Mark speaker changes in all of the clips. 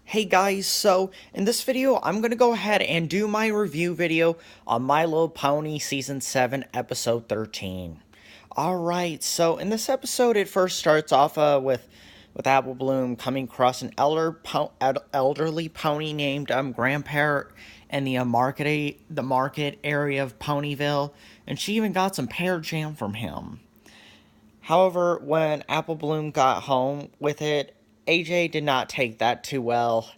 Speaker 1: Hey guys, so in this video, I'm going to go ahead and do my review video on My Little Pony Season 7, Episode 13. Alright, so in this episode, it first starts off with Apple Bloom coming across an elderly pony named Grandpere in the market area of Ponyville, and she even got some pear jam from him. However, when Apple Bloom got home with it, AJ did not take that too well,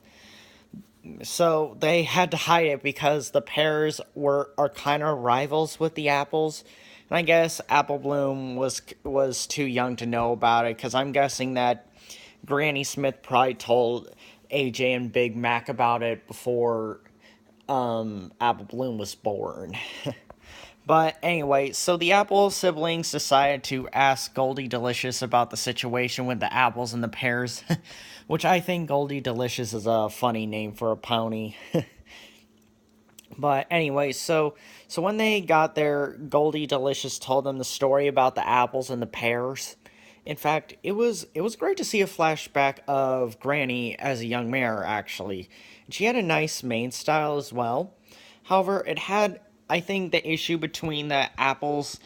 Speaker 1: so they had to hide it because the pears are kind of rivals with the apples. And I guess Apple Bloom was too young to know about it, because I'm guessing that Granny Smith probably told AJ and Big Mac about it before Apple Bloom was born. But anyway, so the Apple siblings decided to ask Goldie Delicious about the situation with the apples and the pears, which I think Goldie Delicious is a funny name for a pony. But anyway, so when they got there, Goldie Delicious told them the story about the apples and the pears. In fact, it was great to see a flashback of Granny as a young mare, actually. She had a nice mane style as well. However, it had, I think, the issue between the apples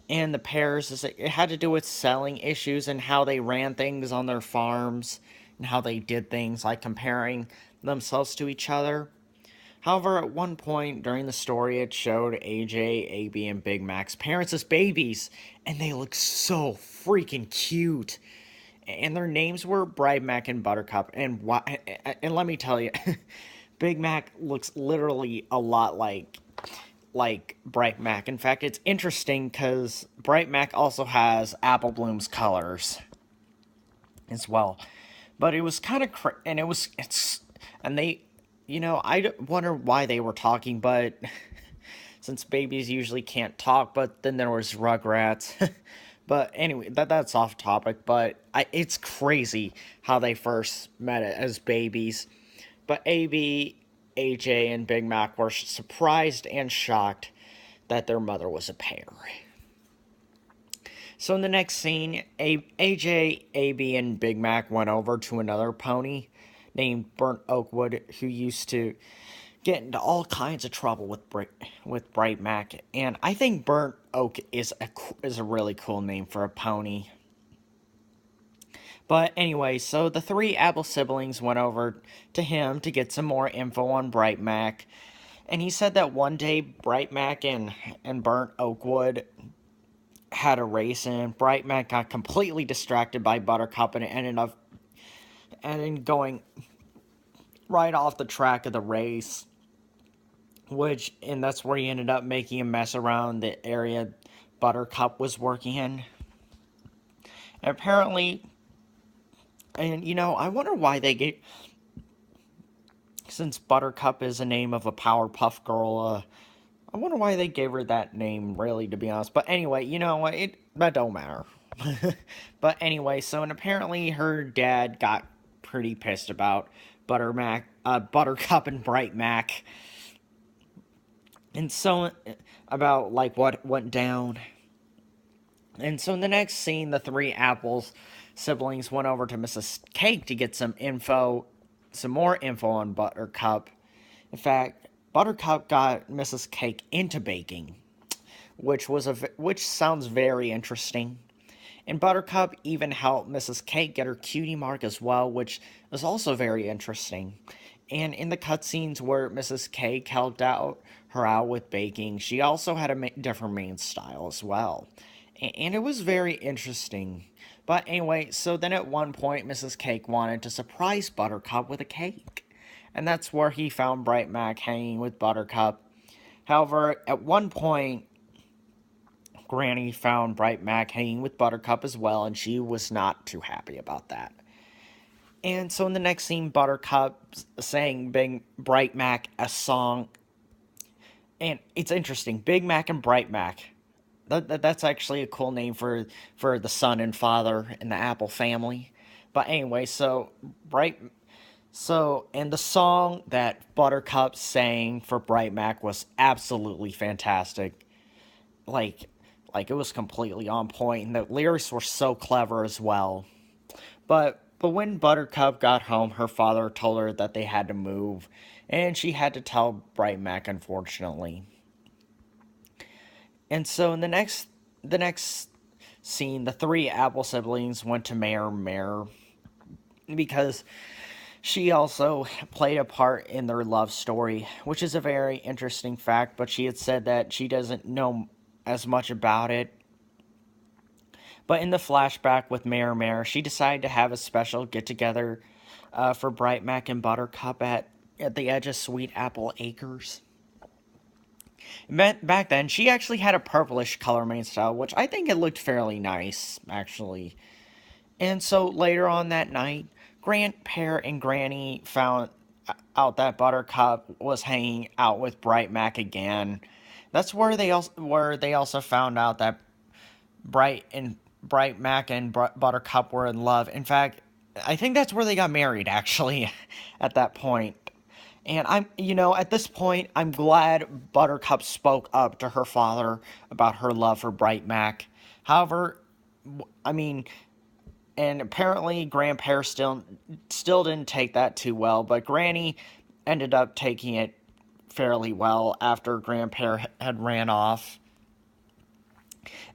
Speaker 1: and the pears is that it had to do with selling issues and how they ran things on their farms and how they did things, like comparing themselves to each other. However, at one point during the story, it showed AJ, AB, and Big Mac's parents as babies, and they look so freaking cute. And their names were Bright Mac and Buttercup. And let me tell you, Big Mac looks literally a lot like Bright Mac. In fact, it's interesting because Bright Mac also has Apple Bloom's colors as well. But it was kind of and they, I wonder why they were talking, but since babies usually can't talk. But then there was Rugrats. But anyway, that's off topic. But it's crazy how they first met as babies. But AB, AJ, and Big Mac were surprised and shocked that their mother was a pear. So in the next scene, AJ, AB, and Big Mac went over to another pony named Burnt Oakwood, who used to get into all kinds of trouble with Bright Mac. And I think Burnt Oak is a really cool name for a pony. But anyway, so the three Apple siblings went over to him to get some more info on Bright Mac. And he said that one day Bright Mac and Burnt Oakwood had a race, and Bright Mac got completely distracted by Buttercup and ended going right off the track of the race. And that's where he ended up making a mess around the area Buttercup was working in. And apparently, I wonder why they gave, since Buttercup is a name of a Powerpuff Girl, I wonder why they gave her that name, really, to be honest. But anyway, that don't matter. But anyway, and apparently her dad got pretty pissed about Buttercup and Bright Mac. And so, about, like, what went down. And so in the next scene, the three Apples siblings went over to Mrs. Cake to get some more info on Buttercup. In fact, Buttercup got Mrs. Cake into baking, which sounds very interesting. And Buttercup even helped Mrs. Cake get her cutie mark as well, which is also very interesting. And in the cutscenes where Mrs. Cake helped her out with baking, she also had a different main style as well. And it was very interesting. But anyway, so then at one point, Mrs. Cake wanted to surprise Buttercup with a cake. And that's where he found Bright Mac hanging with Buttercup. However, at one point, Granny found Bright Mac hanging with Buttercup as well, and she was not too happy about that. And so in the next scene, Buttercup sang Bright Mac a song. And it's interesting, Big Mac and Bright Mac. That's actually a cool name for the son and father in the Apple family. But anyway, and the song that Buttercup sang for Bright Mac was absolutely fantastic. Like it was completely on point, and the lyrics were so clever as well. But But when Buttercup got home, her father told her that they had to move, and she had to tell Bright Mac, unfortunately. And so in the next scene, the three Apple siblings went to Mare because she also played a part in their love story, which is a very interesting fact, but she had said that she doesn't know as much about it. But in the flashback with Mare, she decided to have a special get-together for Bright Mac and Buttercup at the edge of Sweet Apple Acres. Back then, she actually had a purplish color main style, which I think it looked fairly nice, actually. And so later on that night, Grandpere and Granny found out that Buttercup was hanging out with Bright Mac again. That's where they also found out that Bright Mac and Buttercup were in love. In fact, I think that's where they got married, actually, at that point. And at this point, I'm glad Buttercup spoke up to her father about her love for Bright Mac. However, I mean, and apparently Grandpere still didn't take that too well, but Granny ended up taking it fairly well after Grandpere had ran off.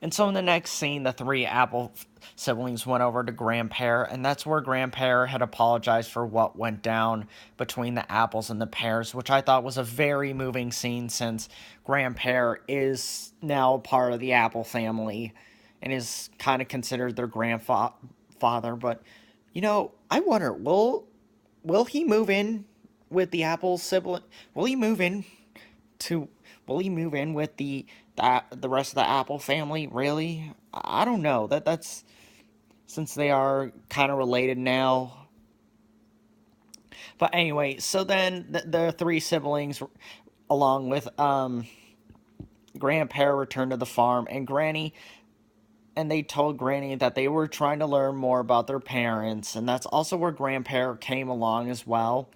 Speaker 1: And so in the next scene, the three Apple siblings went over to Grandpere, and that's where Grandpere had apologized for what went down between the apples and the pears, which I thought was a very moving scene since Grandpere is now part of the Apple family and is kind of considered their grandfather. But I wonder, will he move in with the Apple sibling? Will he move in to will he move in with the rest of the Apple family? Really? I don't know. That's since they are kind of related now. But anyway, so then the three siblings, along with Grandpere, returned to the farm, and they told Granny that they were trying to learn more about their parents, and that's also where Grandpere came along as well.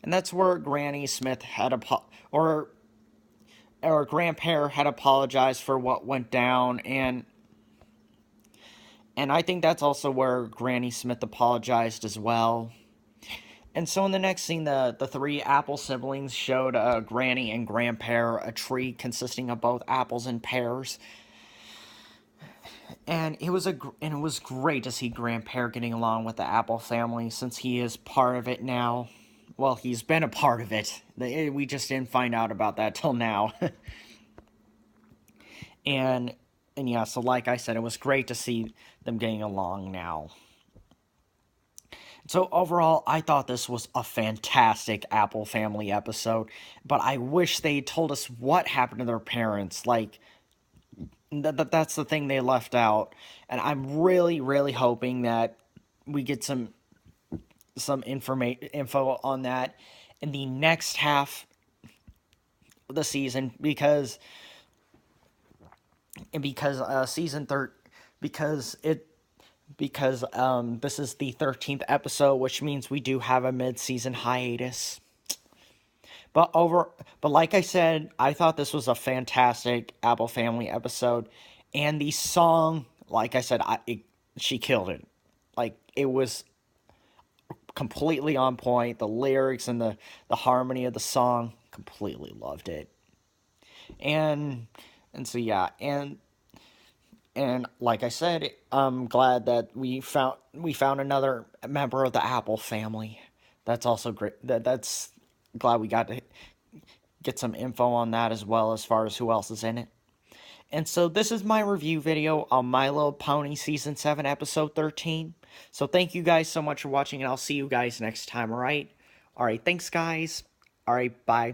Speaker 1: And that's where Granny Smith had or Grandpere had apologized for what went down, and I think that's also where Granny Smith apologized as well. And so in the next scene, the three Apple siblings showed Granny and Grandpere a tree consisting of both apples and pears, and it was great to see Grandpere getting along with the Apple family since he is part of it now. Well, he's been a part of it. We just didn't find out about that till now. and and yeah, so like I said, it was great to see them getting along now. So overall, I thought this was a fantastic Apple family episode, but I wish they told us what happened to their parents. Like that's the thing they left out, and I'm really, really hoping that we get some info on that in the next half of the season season third because this is the 13th episode, which means we do have a mid-season hiatus. But like I said, I thought this was a fantastic Apple Family episode, and the song, like I said, she killed it. Like it was completely on point. The lyrics and the harmony of the song, completely loved it. And so yeah, and like I said, I'm glad that we found another member of the Apple family. That's also great. That's glad we got to get some info on that as well as far as who else is in it. And so this is my review video on My Little Pony Season 7 Episode 13. So thank you guys so much for watching, and I'll see you guys next time, alright? Alright, thanks guys. Alright, bye.